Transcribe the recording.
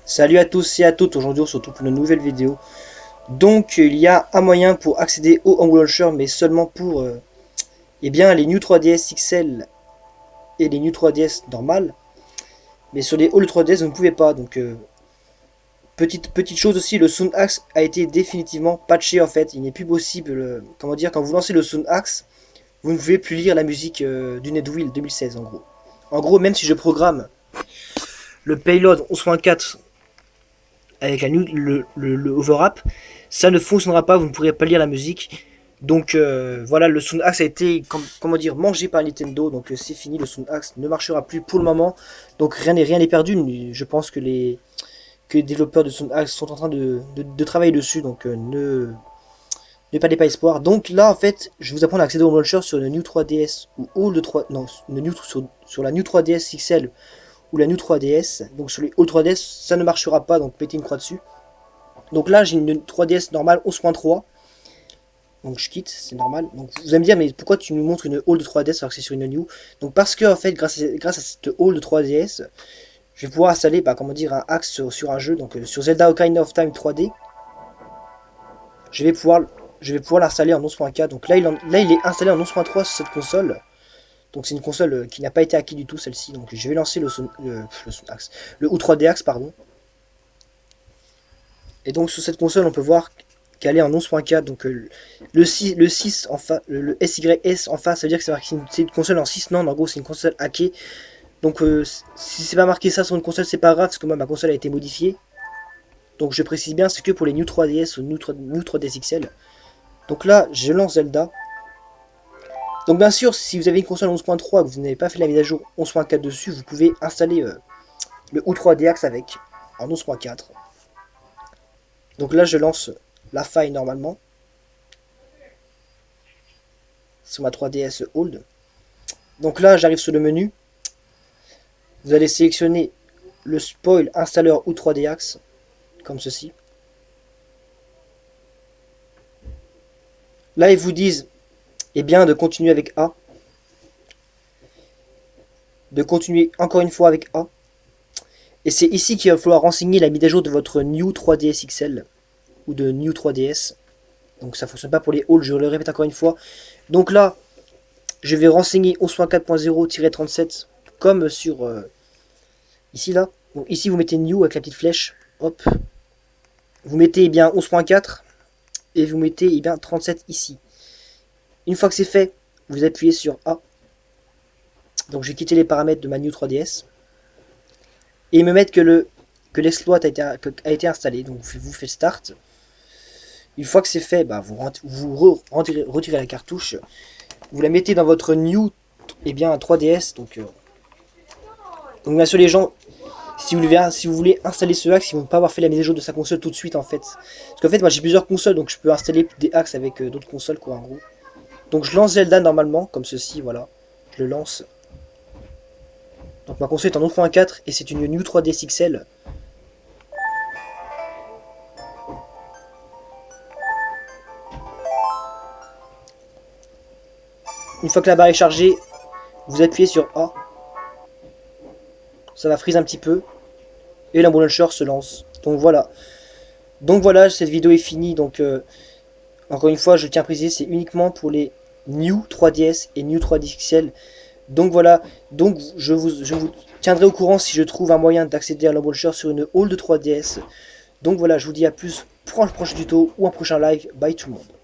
Salut à tous et à toutes, aujourd'hui on se retrouve pour une nouvelle vidéo. Donc il y a un moyen pour accéder au Humble Launcher, mais seulement pour eh bien, les New 3DS XL et les New 3DS normales. Mais sur les All 3DS vous ne pouvez pas. Donc petite chose aussi, le Sound Axe a été définitivement patché en fait. Il n'est plus possible, comment dire, quand vous lancez le Sound Axe, vous ne pouvez plus lire la musique du Netwheel 2016 en gros. En gros, même si je programme le payload 11.4 avec le overwrap, ça ne fonctionnera pas, vous ne pourrez pas lire la musique. Donc voilà, le Sound Axe a été comment dire, mangé par Nintendo, donc c'est fini, le Sound Axe ne marchera plus pour le moment. Donc rien n'est perdu, je pense que les développeurs de Sound Axe sont en train de travailler dessus, donc ne perdez pas espoir. Donc là en fait, je vais vous apprendre à accéder au launcher sur le New 3DS ou Old 3, non, sur la New 3DS XL ou la New 3DS. Donc sur les Old 3DS, ça ne marchera pas, donc mettez une croix dessus. Donc là, j'ai une 3DS normale 11.3. Donc je quitte, c'est normal. Donc vous allez me dire, mais pourquoi tu nous montres une Old 3DS alors que c'est sur une New? Donc parce que en fait, grâce à cette Old 3DS, je vais pouvoir installer, comment dire, un axe sur un jeu. Donc sur Zelda Ocarina of Time 3D, je vais pouvoir, je vais pouvoir l'installer en 11.4. Donc là, il est installé en 11.3 sur cette console. Donc c'est une console qui n'a pas été acquise du tout, celle-ci. Donc je vais lancer le U3D Axe, pardon. Et donc sur cette console, on peut voir qu'elle est en 11.4. Donc le 6 en face, le SYS en face, ça veut dire que c'est une console en 6 non, en gros c'est une console hackée. Donc si c'est pas marqué ça sur une console, c'est pas grave, parce que moi ma console a été modifiée. Donc je précise bien, c'est que pour les New 3DS ou New 3DS XL. Donc là, je lance Zelda. Donc bien sûr, si vous avez une console 11.3 et que vous n'avez pas fait la mise à jour 11.4 dessus, vous pouvez installer le U3D Axe avec en 11.4. Donc là, je lance la faille normalement sur ma 3DS Old. Donc là, j'arrive sur le menu. Vous allez sélectionner le spoil installeur ou 3D Axe, comme ceci. Là, ils vous disent eh bien, de continuer avec A. De continuer encore une fois avec A. Et c'est ici qu'il va falloir renseigner la mise à jour de votre New 3DS XL ou de New 3DS. Donc ça ne fonctionne pas pour les halls, je le répète encore une fois. Donc là, je vais renseigner 11.4.0-37 comme sur ici là. Donc ici vous mettez New avec la petite flèche. Hop. Vous mettez bien 11.4 et vous mettez bien 37 ici. Une fois que c'est fait, vous appuyez sur A. Donc je vais quitter les paramètres de ma New 3DS. Et me mettre que l'exploit a été installé. Donc vous faites Start. Une fois que c'est fait, vous retirez la cartouche. Vous la mettez dans votre New 3DS. Donc bien sûr les gens, si vous voulez installer ce axe, ils ne vont pas avoir fait la mise à jour de sa console tout de suite en fait. Parce qu'en fait moi j'ai plusieurs consoles, donc je peux installer des axes avec d'autres consoles quoi en gros. Donc je lance Zelda normalement, comme ceci, voilà. Je le lance. Donc ma console est en 11.4 et c'est une New 3DS XL. Une fois que la barre est chargée, vous appuyez sur A. Ça va freeze un petit peu. Et l'Umble Launcher se lance. Donc voilà. Donc voilà, cette vidéo est finie. Donc encore une fois, je tiens à préciser, c'est uniquement pour les New 3DS et New 3DS XL. Donc voilà, donc je vous tiendrai au courant si je trouve un moyen d'accéder à l'Umble Launcher sur une Old 3DS. Donc voilà, je vous dis à plus pour un prochain tuto ou un prochain live. Bye tout le monde.